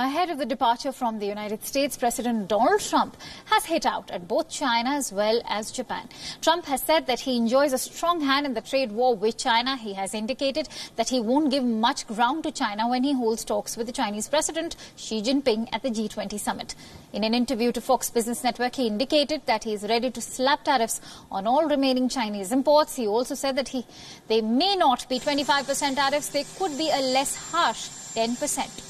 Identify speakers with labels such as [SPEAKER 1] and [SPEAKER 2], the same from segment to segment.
[SPEAKER 1] Ahead of the departure from the United States, President Donald Trump has hit out at both China as well as Japan. Trump has said that he enjoys a strong hand in the trade war with China. He has indicated that he won't give much ground to China when he holds talks with the Chinese President Xi Jinping at the G20 Summit. In an interview to Fox Business Network, he indicated that he is ready to slap tariffs on all remaining Chinese imports. He also said that they may not be 25% tariffs, they could be a less harsh 10%.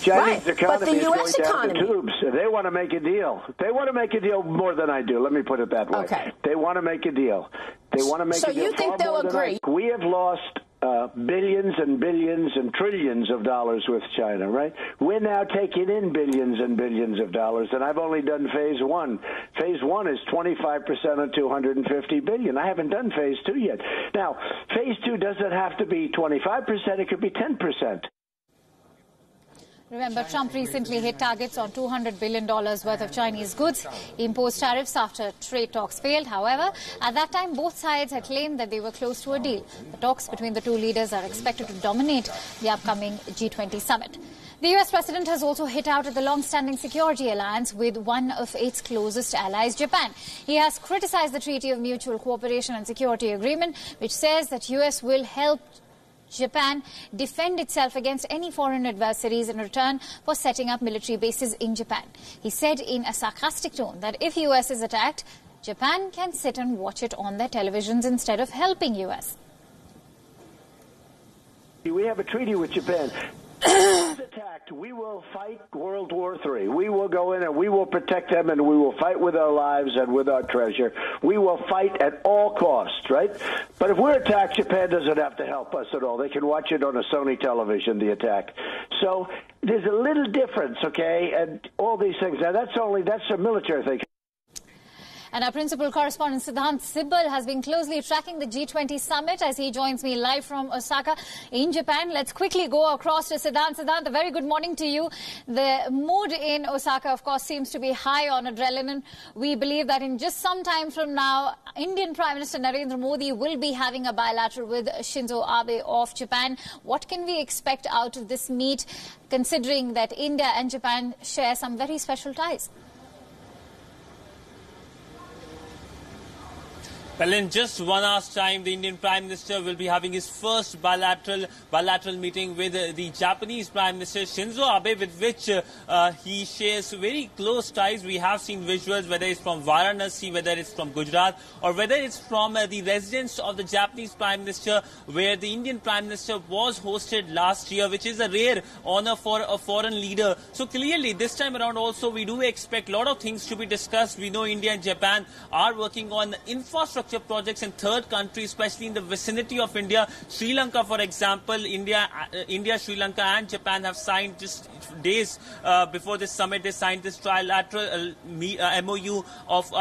[SPEAKER 2] Chinese economy is going down the tubes. They want to make a deal. They want to make a deal more than I do. Let me put it that way.
[SPEAKER 3] Okay.
[SPEAKER 2] They want to make a deal. They want to make a deal.
[SPEAKER 3] So you think they'll agree?
[SPEAKER 2] We have lost billions and billions and trillions of dollars with China, right? We're now taking in billions and billions of dollars, and I've only done phase one. Phase one is 25% of 250 billion. I haven't done phase two yet. Now, phase two doesn't have to be 25%. It could be 10%.
[SPEAKER 1] Remember, Trump recently hit targets on $200 billion worth of Chinese goods. He imposed tariffs after trade talks failed. However, at that time, both sides had claimed that they were close to a deal. The talks between the two leaders are expected to dominate the upcoming G20 summit. The US president has also hit out at the long-standing security alliance with one of its closest allies, Japan. He has criticized the Treaty of Mutual Cooperation and Security Agreement, which says that US will help Japan defend itself against any foreign adversaries in return for setting up military bases in Japan. He said in a sarcastic tone that if US is attacked, Japan can sit and watch it on their televisions instead of helping US.
[SPEAKER 2] We have a treaty with Japan. If attacked, we will fight World War III. We will go in and we will protect them, and we will fight with our lives and with our treasure. We will fight at all costs, right? But if we're attacked, Japan doesn't have to help us at all. They can watch it on a Sony television, the attack. So there's a little difference, okay, and all these things. Now, that's a military thing.
[SPEAKER 1] And our principal correspondent, Siddhant Sibbal, has been closely tracking the G20 Summit as he joins me live from Osaka in Japan. Let's quickly go across to Siddhant. Siddhant, a very good morning to you. The mood in Osaka, of course, seems to be high on adrenaline. We believe that in just some time from now, Indian Prime Minister Narendra Modi will be having a bilateral with Shinzo Abe of Japan. What can we expect out of this meet, considering that India and Japan share some very special ties?
[SPEAKER 4] Well, in just 1 hour's time, the Indian Prime Minister will be having his first bilateral meeting with the Japanese Prime Minister Shinzo Abe, with which he shares very close ties. We have seen visuals, whether it's from Varanasi, whether it's from Gujarat, or whether it's from the residence of the Japanese Prime Minister, where the Indian Prime Minister was hosted last year, which is a rare honor for a foreign leader. So clearly, this time around also, we do expect a lot of things to be discussed. We know India and Japan are working on infrastructure projects in third countries, especially in the vicinity of India. Sri Lanka, for example, India, Sri Lanka and Japan have signed just days before this summit. They signed this trilateral MOU of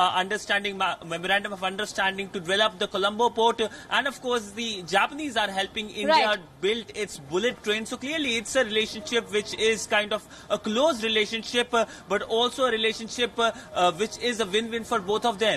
[SPEAKER 4] memorandum of understanding to develop the Colombo port. And of course, the Japanese are helping India build its bullet train. So clearly, it's a relationship which is kind of a close relationship, but also a relationship which is a win-win for both of them.